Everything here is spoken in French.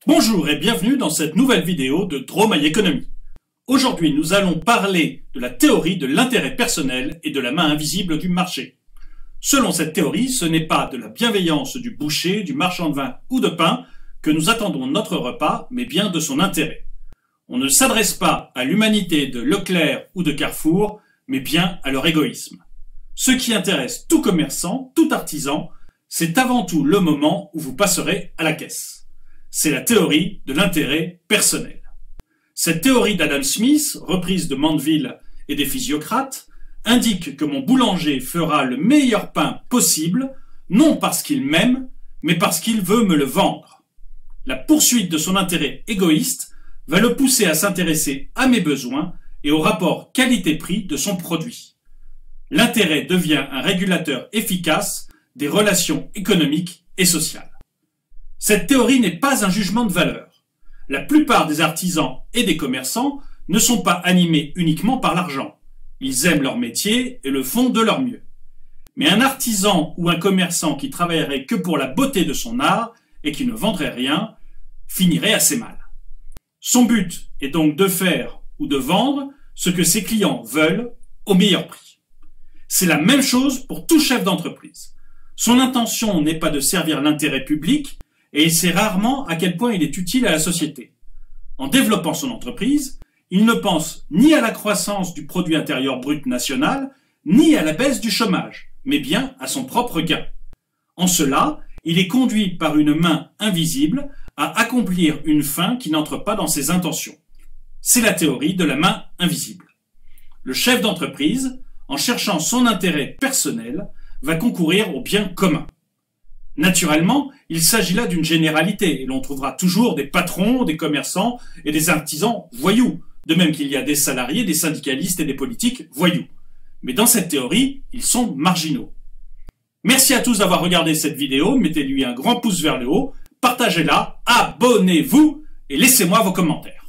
Bonjour et bienvenue dans cette nouvelle vidéo de Draw My Economy. Aujourd'hui, nous allons parler de la théorie de l'intérêt personnel et de la main invisible du marché. Selon cette théorie, ce n'est pas de la bienveillance du boucher, du marchand de vin ou de pain que nous attendons notre repas, mais bien de son intérêt. On ne s'adresse pas à l'humanité de Leclerc ou de Carrefour, mais bien à leur égoïsme. Ce qui intéresse tout commerçant, tout artisan, c'est avant tout le moment où vous passerez à la caisse. C'est la théorie de l'intérêt personnel. Cette théorie d'Adam Smith, reprise de Mandeville et des physiocrates, indique que mon boulanger fera le meilleur pain possible, non parce qu'il m'aime, mais parce qu'il veut me le vendre. La poursuite de son intérêt égoïste va le pousser à s'intéresser à mes besoins et au rapport qualité-prix de son produit. L'intérêt devient un régulateur efficace des relations économiques et sociales. Cette théorie n'est pas un jugement de valeur. La plupart des artisans et des commerçants ne sont pas animés uniquement par l'argent. Ils aiment leur métier et le font de leur mieux. Mais un artisan ou un commerçant qui travaillerait que pour la beauté de son art et qui ne vendrait rien, finirait assez mal. Son but est donc de faire ou de vendre ce que ses clients veulent au meilleur prix. C'est la même chose pour tout chef d'entreprise. Son intention n'est pas de servir l'intérêt public, et il sait rarement à quel point il est utile à la société. En développant son entreprise, il ne pense ni à la croissance du produit intérieur brut national, ni à la baisse du chômage, mais bien à son propre gain. En cela, il est conduit par une main invisible à accomplir une fin qui n'entre pas dans ses intentions. C'est la théorie de la main invisible. Le chef d'entreprise, en cherchant son intérêt personnel, va concourir au bien commun. Naturellement, il s'agit là d'une généralité et l'on trouvera toujours des patrons, des commerçants et des artisans voyous, de même qu'il y a des salariés, des syndicalistes et des politiques voyous. Mais dans cette théorie, ils sont marginaux. Merci à tous d'avoir regardé cette vidéo, mettez-lui un grand pouce vers le haut, partagez-la, abonnez-vous et laissez-moi vos commentaires.